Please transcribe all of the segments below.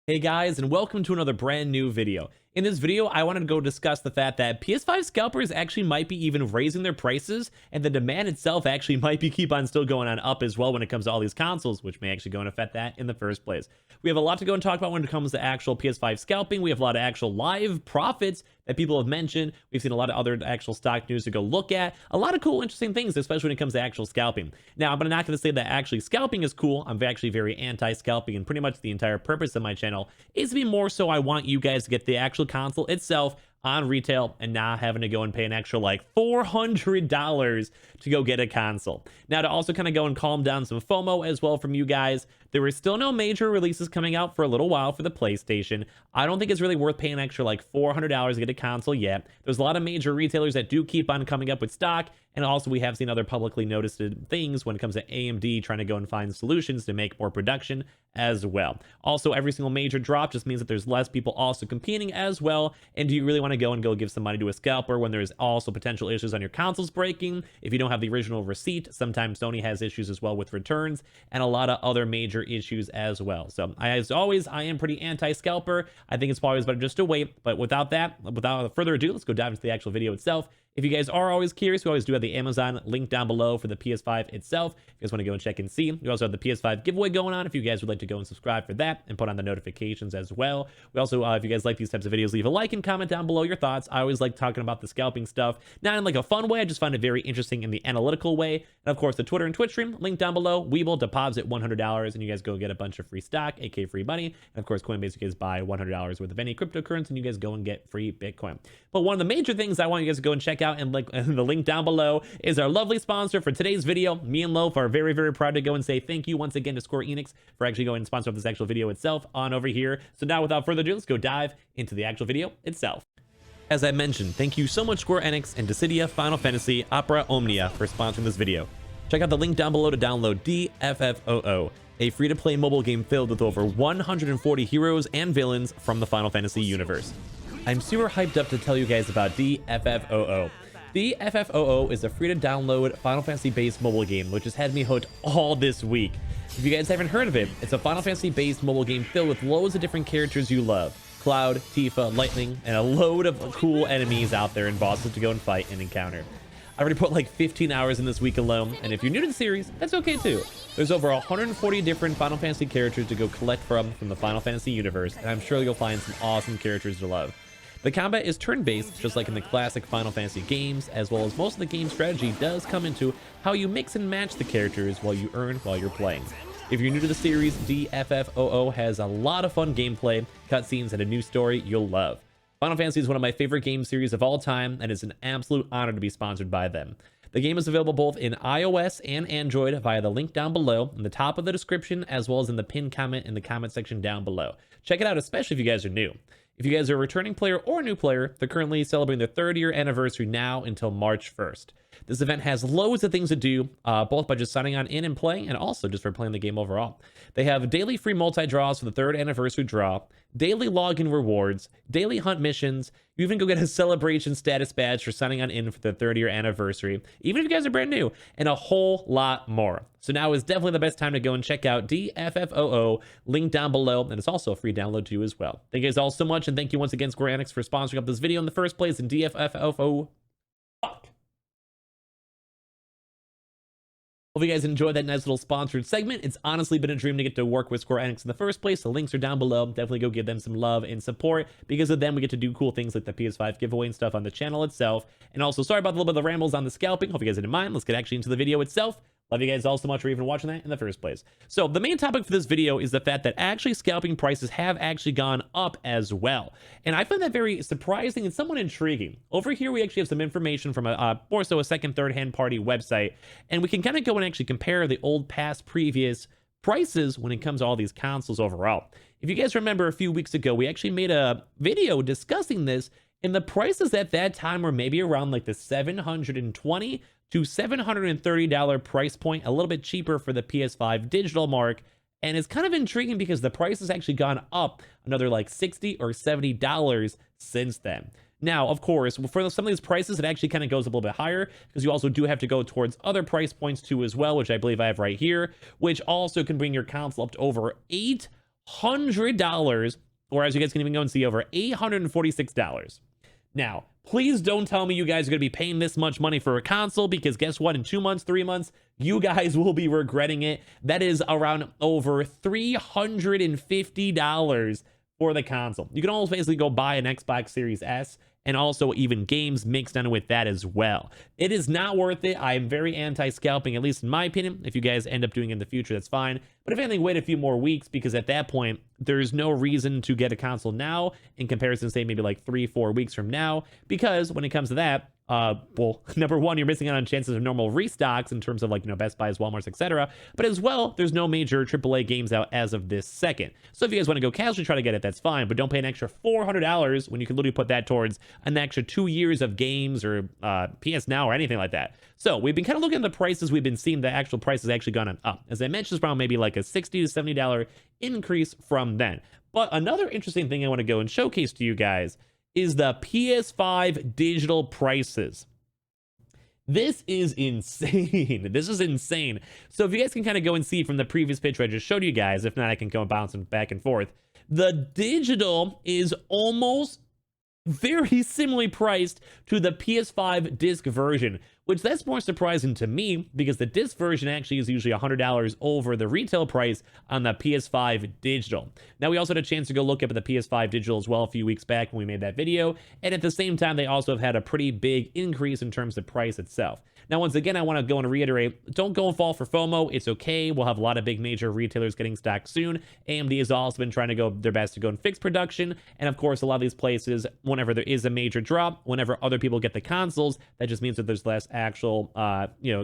Hey guys, and welcome to another brand new video. In this video, I wanted to go discuss the fact that PS5 scalpers actually might be even raising their prices, and the demand itself actually might be keep on still going on up as well when it comes to all these consoles, which may actually go and affect that in the first place. We have a lot to go and talk about when it comes to actual PS5 scalping. We have a lot of actual live profits that people have mentioned. We've seen a lot of other actual stock news to go look at. A lot of cool, interesting things, especially when it comes to actual scalping. Now, I'm not going to say that actually scalping is cool. I'm actually very anti-scalping, and pretty much the entire purpose of my channel is to be more so I want you guys to get the actual console itself on retail and not having to go and pay an extra like $400 to go get a console. Now, to also kind of go and calm down some FOMO as well from you guys, there is still no major releases coming out for a little while for the PlayStation. I don't think it's really worth paying an extra like $400 to get a console yet. There's a lot of major retailers that do keep on coming up with stock, and also we have seen other publicly noticed things when it comes to AMD trying to go and find solutions to make more production as well. Also, every single major drop just means that there's less people also competing as well. And do you really want to go give some money to a scalper when there's also potential issues on your consoles breaking? If you don't have the original receipt, sometimes Sony has issues as well with returns and a lot of other major issues as well. So as always, I am pretty anti-scalper. I think it's always better just to wait. But without further ado, let's go dive into the actual video itself. If you guys are always curious, we always do have the Amazon link down below for the PS5 itself. If you guys want to go and check and see, we also have the PS5 giveaway going on. If you guys would like to go and subscribe for that and put on the notifications as well. We also, if you guys like these types of videos, leave a like and comment down below your thoughts. I always like talking about the scalping stuff, not in like a fun way. I just find it very interesting in the analytical way. And of course, the Twitter and Twitch stream link down below. We will deposit $100 and you guys go get a bunch of free stock, aka free money. And of course, Coinbase, you guys buy $100 worth of any cryptocurrency and you guys go and get free Bitcoin. But one of the major things I want you guys to go and check out and like the link down below is our lovely sponsor for today's video. Me and Loaf are very, very proud to go and say thank you once again to Square Enix for actually going and sponsor this actual video itself on over here. So now without further ado, let's go dive into the actual video itself. As I mentioned, thank you so much Square Enix and Dissidia Final Fantasy Opera Omnia for sponsoring this video. Check out the link down below to download DFFOO, a free-to-play mobile game filled with over 140 heroes and villains from the Final Fantasy universe. I'm super hyped up to tell you guys about DFFOO. DFFOO is a free-to-download Final Fantasy-based mobile game, which has had me hooked all this week. If you guys haven't heard of it, it's a Final Fantasy-based mobile game filled with loads of different characters you love. Cloud, Tifa, Lightning, and a load of cool enemies out there and bosses to go and fight and encounter. I already put like 15 hours in this week alone, and if you're new to the series, that's okay too. There's over 140 different Final Fantasy characters to go collect from the Final Fantasy universe, and I'm sure you'll find some awesome characters to love. The combat is turn-based, just like in the classic Final Fantasy games, as well as most of the game's strategy does come into how you mix and match the characters while you're playing. If you're new to the series, DFFOO has a lot of fun gameplay, cutscenes, and a new story you'll love. Final Fantasy is one of my favorite game series of all time, and it's an absolute honor to be sponsored by them. The game is available both in iOS and Android via the link down below in the top of the description, as well as in the pinned comment in the comment section down below. Check it out, especially if you guys are new. If you guys are a returning player or a new player, they're currently celebrating their 3rd-year anniversary now until March 1st. This event has loads of things to do, both by just signing on in and playing, and also just for playing the game overall. They have daily free multi-draws for the 3rd anniversary draw, daily login rewards, daily hunt missions. You even go get a celebration status badge for signing on in for the 3rd-year anniversary, even if you guys are brand new, and a whole lot more. So now is definitely the best time to go and check out DFFOO, link down below, and it's also a free download to you as well. Thank you guys all so much, and thank you once again Square Enix for sponsoring up this video in the first place, and DFFOO. Hope you guys enjoyed that nice little sponsored segment. It's honestly been a dream to get to work with Square Enix in the first place. The links are down below. Definitely go give them some love and support. Because of them, we get to do cool things like the PS5 giveaway and stuff on the channel itself. And also, sorry about the little bit of the rambles on the scalping. Hope you guys didn't mind. Let's get actually into the video itself. Love you guys all so much for even watching that in the first place. So the main topic for this video is the fact that actually scalping prices have actually gone up as well. And I find that very surprising and somewhat intriguing. Over here, we actually have some information from more so a second, third-hand party website. And we can kind of go and actually compare the old, past, previous prices when it comes to all these consoles overall. If you guys remember a few weeks ago, we actually made a video discussing this, and the prices at that time were maybe around like the $720 to $730 price point, a little bit cheaper for the PS5 digital mark. And it's kind of intriguing because the price has actually gone up another like $60 or $70 since then. Now, of course, for some of these prices, it actually kind of goes a little bit higher because you also do have to go towards other price points too as well, which I believe I have right here, which also can bring your console up to over $100, or as you guys can even go and see, over $846. Now, please don't tell me you guys are going to be paying this much money for a console, because guess what? In 2 months, 3 months, you guys will be regretting it. That is around over $350 for the console. You can almost basically go buy an Xbox Series S and also even games mixed in with that as well. It is not worth it. I am very anti-scalping, at least in my opinion. If you guys end up doing it in the future, that's fine. But if anything, wait a few more weeks, because at that point, there's no reason to get a console now in comparison to, say, maybe like 3-4 weeks from now, because when it comes to that, well, number one, you're missing out on chances of normal restocks in terms of, like, you know, Best Buys, Walmarts, etc. But as well, there's no major AAA games out as of this second. So if you guys want to go casually try to get it, that's fine, but don't pay an extra $400 when you can literally put that towards an extra 2 years of games or PS Now or anything like that. So we've been kind of looking at the prices. We've been seeing the actual prices actually gone up. As I mentioned, it's around maybe like a $60 to $70 increase from then. But another interesting thing I want to go and showcase to you guys is the PS5 Digital Prices. This is insane. This is insane. So if you guys can kind of go and see from the previous picture I just showed you guys, if not, I can go bouncing back and forth. The digital is almost very similarly priced to the PS5 disc version, which that's more surprising to me, because the disc version actually is usually $100 over the retail price on the PS5 Digital. Now, we also had a chance to go look up at the PS5 Digital as well a few weeks back when we made that video, and at the same time, they also have had a pretty big increase in terms of price itself. Now, once again, I want to go and reiterate, don't go and fall for FOMO. It's okay. We'll have a lot of big major retailers getting stocked soon. AMD has also been trying to go their best to go and fix production. And of course, a lot of these places, whenever there is a major drop, whenever other people get the consoles, that just means that there's less actual,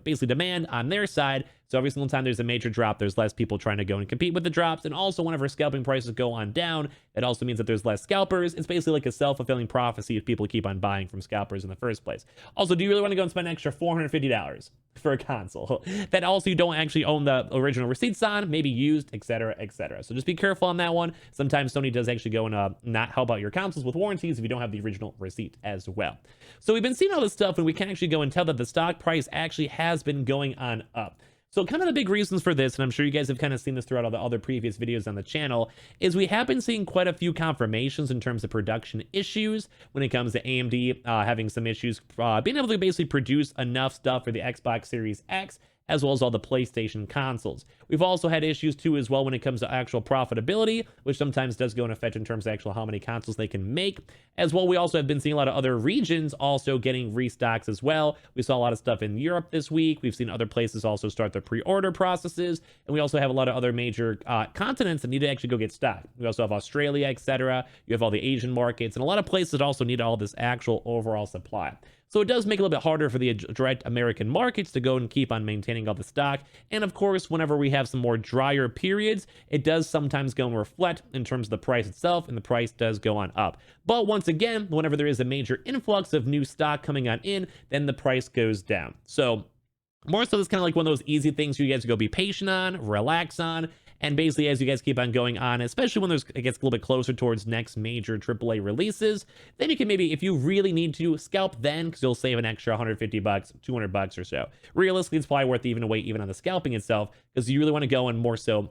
basically demand on their side. So every single time there's a major drop, there's less people trying to go and compete with the drops. And also, whenever scalping prices go on down, it also means that there's less scalpers. It's basically like a self-fulfilling prophecy if people keep on buying from scalpers in the first place. Also, do you really want to go and spend an extra $450 for a console that also you don't actually own the original receipts on, maybe used, etc., etc.? So just be careful on that one. Sometimes Sony does actually go and not help out your consoles with warranties if you don't have the original receipt as well. So we've been seeing all this stuff, and we can actually go and tell that the stock price actually has been going on up. So kind of the big reasons for this, and I'm sure you guys have kind of seen this throughout all the other previous videos on the channel, is we have been seeing quite a few confirmations in terms of production issues when it comes to AMD having some issues being able to basically produce enough stuff for the Xbox Series X, as well as all the PlayStation consoles. We've also had issues too as well when it comes to actual profitability, which sometimes does go in effect in terms of actual how many consoles they can make. As well, we also have been seeing a lot of other regions also getting restocks as well. We saw a lot of stuff in Europe this week. We've seen other places also start their pre-order processes, and we also have a lot of other major continents that need to actually go get stocked. We also have Australia, etc. You have all the Asian markets, and a lot of places that also need all this actual overall supply. So it does make it a little bit harder for the direct American markets to go and keep on maintaining all the stock. And of course, whenever we have some more drier periods, it does sometimes go and reflect in terms of the price itself, and the price does go on up. But once again, whenever there is a major influx of new stock coming on in, then the price goes down. So more so, it's kind of like one of those easy things for you guys to go be patient on, relax on. And basically, as you guys keep on going on, especially when it gets a little bit closer towards next major AAA releases, then you can maybe, if you really need to, scalp then, because you'll save an extra $150, $200 or so. Realistically, it's probably worth even to wait even on the scalping itself, because you really want to go and more so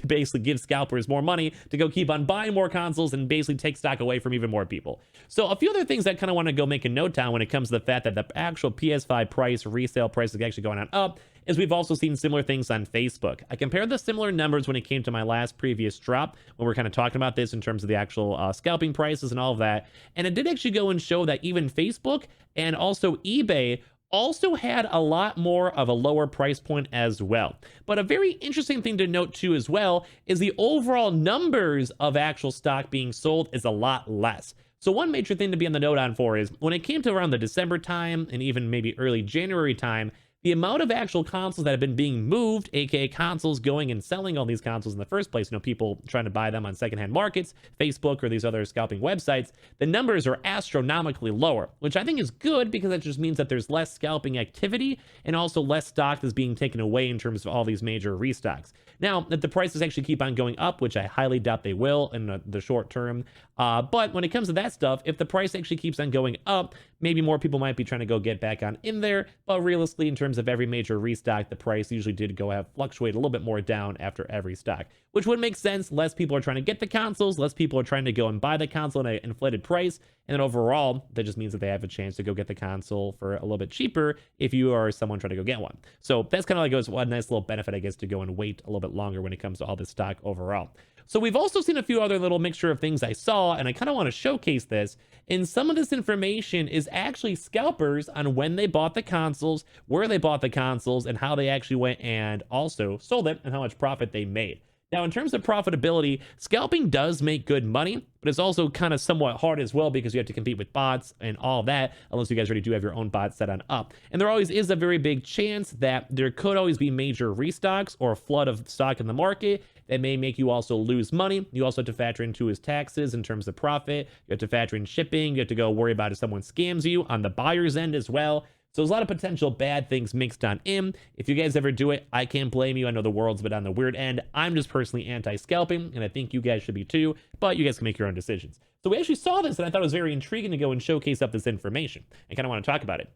basically give scalpers more money to go keep on buying more consoles and basically take stock away from even more people. So a few other things I kind of want to go make a note on when it comes to the fact that the actual PS5 price, resale price is actually going on up, is we've also seen similar things on Facebook. I compared the similar numbers when it came to my last previous drop, when we're kind of talking about this in terms of the actual scalping prices and all of that. And it did actually go and show that even Facebook and also eBay also had a lot more of a lower price point as well. But a very interesting thing to note too as well is the overall numbers of actual stock being sold is a lot less. So one major thing to be on the note on for is when it came to around the December time and even maybe early January time, the amount of actual consoles that have been being moved, aka consoles going and selling all these consoles in the first place, people trying to buy them on secondhand markets, Facebook, or these other scalping websites, the numbers are astronomically lower, which I think is good because that just means that there's less scalping activity and also less stock that's being taken away in terms of all these major restocks. Now, if the prices actually keep on going up, which I highly doubt they will in the short term, but when it comes to that stuff, if the price actually keeps on going up, maybe more people might be trying to go get back on in there, but realistically, in terms of every major restock, the price usually did go have fluctuate a little bit more down after every stock, which would make sense. Less people are trying to get the consoles, less people are trying to go and buy the console at an inflated price, and then overall, that just means that they have a chance to go get the console for a little bit cheaper if you are someone trying to go get one. So that's kind of like a nice little benefit, I guess, to go and wait a little bit longer when it comes to all this stock overall. So we've also seen a few other little mixture of things I saw, and I kind of want to showcase this. And some of this information is actually scalpers on when they bought the consoles, where they bought the consoles, and how they actually went and also sold it, and how much profit they made. Now, in terms of profitability, scalping does make good money, but it's also kind of somewhat hard as well because you have to compete with bots and all that, unless you guys already do have your own bots set on up. And there always is a very big chance that there could always be major restocks or a flood of stock in the market that may make you also lose money. You also have to factor into his taxes in terms of profit. You have to factor in shipping. You have to go worry about if someone scams you on the buyer's end as well. So there's a lot of potential bad things mixed on in. If you guys ever do it, I can't blame you. I know the world's a bit on the weird end. I'm just personally anti-scalping, and I think you guys should be too, but you guys can make your own decisions. So we actually saw this, and I thought it was very intriguing to go and showcase up this information. I kind of want to talk about it.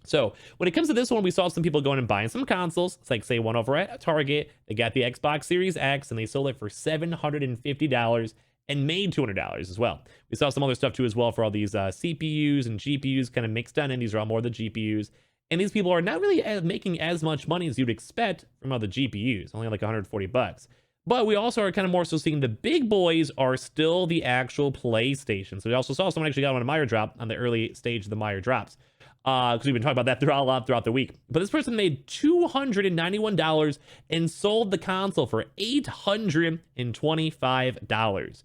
So when it comes to this one, we saw some people going and buying some consoles. It's like, say, one over at Target. They got the Xbox Series X, and they sold it for $750 and made $200 as well. We saw some other stuff too as well for all these CPUs and GPUs kind of mixed on in. These are all more the GPUs. And these people are not really making as much money as you'd expect from other GPUs, only like 140 bucks. But we also are kind of more so seeing the big boys are still the actual PlayStation. So we also saw someone actually got on a Meyer drop on the early stage of the Meyer drops. Because we've been talking about that throughout the week. But this person made $291 and sold the console for $825.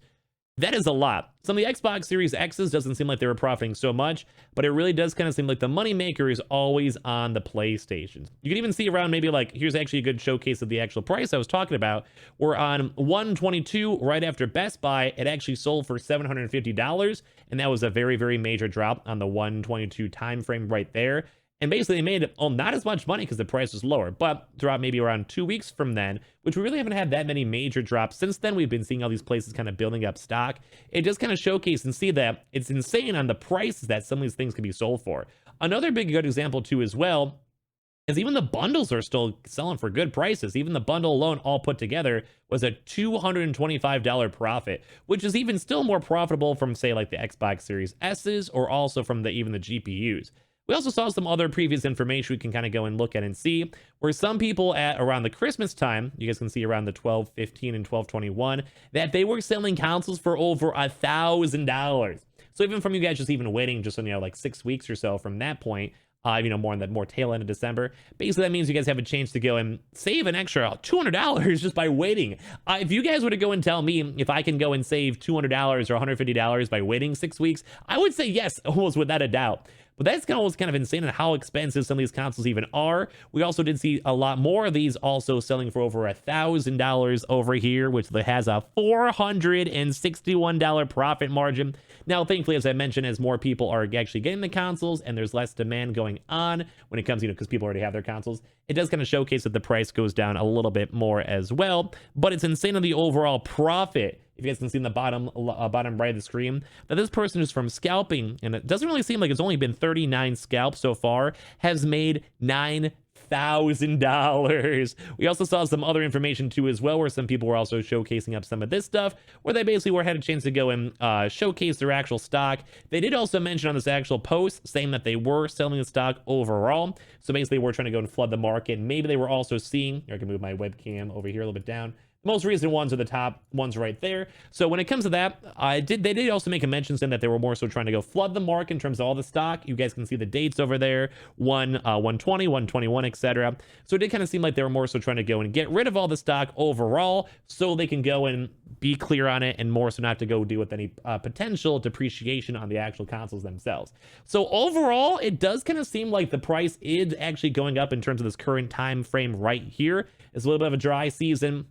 That is a lot. Some of the Xbox Series X's doesn't seem like they were profiting so much, but it really does kind of seem like the moneymaker is always on the PlayStation. You can even see around maybe like, here's actually a good showcase of the actual price I was talking about. We're on 122 right after Best Buy. It actually sold for $750, and that was a very, very major drop on the 122 time frame right there. And basically they made not as much money because the price was lower, but dropped maybe around 2 weeks from then, which we really haven't had that many major drops. Since then, we've been seeing all these places kind of building up stock. It just kind of showcase and see that it's insane on the prices that some of these things can be sold for. Another big good example too as well is even the bundles are still selling for good prices. Even the bundle alone, all put together, was a $225 profit, which is even still more profitable from, say, like the Xbox Series S's or also from even the GPUs. We also saw some other previous information we can kind of go and look at and see, where some people at around the Christmas time, you guys can see around the 12/15 and 12/21, that they were selling consoles for over $1,000. So even from you guys just even waiting just, like 6 weeks or so from that point, more in the more tail end of December. Basically, that means you guys have a chance to go and save an extra $200 just by waiting. If you guys were to go and tell me if I can go and save $200 or $150 by waiting 6 weeks, I would say yes, almost without a doubt. But that's almost kind of insane on how expensive some of these consoles even are. We also did see a lot more of these also selling for over $1,000 over here, which has a $461 profit margin. Now, thankfully, as I mentioned, as more people are actually getting the consoles and there's less demand going on when it comes, because people already have their consoles, it does kind of showcase that the price goes down a little bit more as well. But it's insane on the overall profit. If you guys can see in the bottom right of the screen, that this person is from scalping, and it doesn't really seem like it's only been 39 scalps so far, has made $9,000. We also saw some other information too as well, where some people were also showcasing up some of this stuff, where they basically had a chance to go and showcase their actual stock. They did also mention on this actual post saying that they were selling the stock overall. So basically we're trying to go and flood the market. Maybe they were also seeing, I can move my webcam over here a little bit down. The most recent ones are the top ones right there. So when it comes to that, they did also make a mention saying that they were more so trying to go flood the market in terms of all the stock. You guys can see the dates over there, 120, 121, etc. So it did kind of seem like they were more so trying to go and get rid of all the stock overall so they can go and be clear on it and more so not have to go deal with any potential depreciation on the actual consoles themselves. So overall, it does kind of seem like the price is actually going up in terms of this current time frame right here. It's a little bit of a dry season.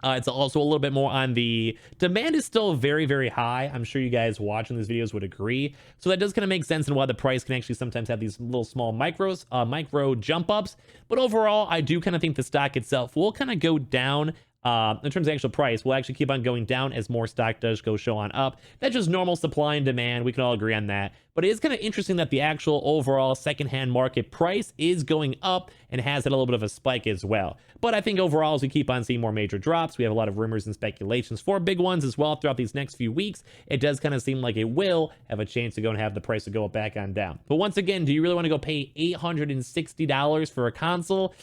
It's also a little bit more on the demand is still very, very high. I'm sure you guys watching these videos would agree. So that does kind of make sense in why the price can actually sometimes have these little small micro jump ups. But overall, I do kind of think the stock itself will kind of go down in terms of actual price, will actually keep on going down as more stock does go show on up. That's just normal supply and demand. We can all agree on that. But it is kind of interesting that the actual overall secondhand market price is going up and has had a little bit of a spike as well. But I think overall, as we keep on seeing more major drops, we have a lot of rumors and speculations for big ones as well throughout these next few weeks. It does kind of seem like it will have a chance to go and have the price to go back on down. But once again, do you really want to go pay $860 for a console?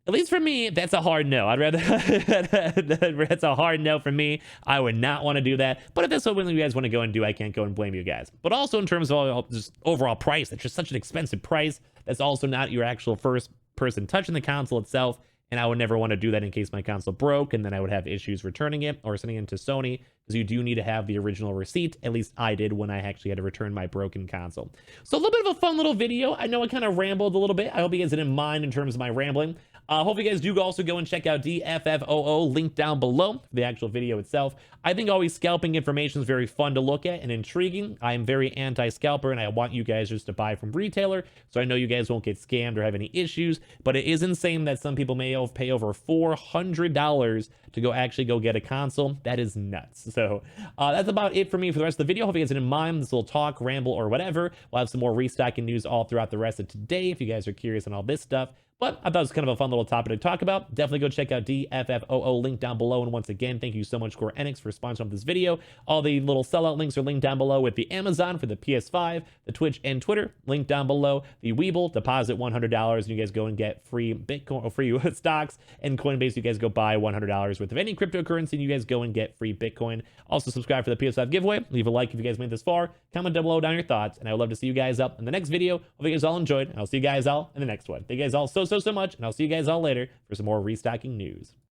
At least for me, that's a hard no. I'd rather that's a hard no for me. I would not want to do that. But if that's what you guys want to go and do, I can't go and blame you guys. But also in terms of just overall price, that's just such an expensive price. That's also not your actual first person touching the console itself. And I would never want to do that in case my console broke and then I would have issues returning it or sending it to Sony, because you do need to have the original receipt. At least I did when I actually had to return my broken console. So a little bit of a fun little video. I know I kind of rambled a little bit. I hope you guys didn't mind in terms of my rambling. Hope you guys do also go and check out DFFOO, link down below for the actual video itself. I think always scalping information is very fun to look at and intriguing. I am very anti-scalper, and I want you guys just to buy from retailer, so I know you guys won't get scammed or have any issues. But it is insane that some people may pay over $400 to actually go get a console. That is nuts. So that's about it for me for the rest of the video. Hope you guys didn't mind this little talk, ramble, or whatever. We'll have some more restocking news all throughout the rest of today if you guys are curious on all this stuff. But I thought it was kind of a fun little topic to talk about. Definitely go check out DFFOO, link down below. And once again, thank you so much, Square Enix, for sponsoring this video. All the little sellout links are linked down below, with the Amazon for the PS5, the Twitch and Twitter, linked down below. The Weeble, deposit $100, and you guys go and get free Bitcoin, or free stocks. And Coinbase, you guys go buy $100 worth of any cryptocurrency, and you guys go and get free Bitcoin. Also, subscribe for the PS5 giveaway. Leave a like if you guys made this far. Comment down below your thoughts, and I would love to see you guys up in the next video. Hope you guys all enjoyed, and I'll see you guys all in the next one. Thank you guys all so much, and I'll see you guys all later for some more restocking news.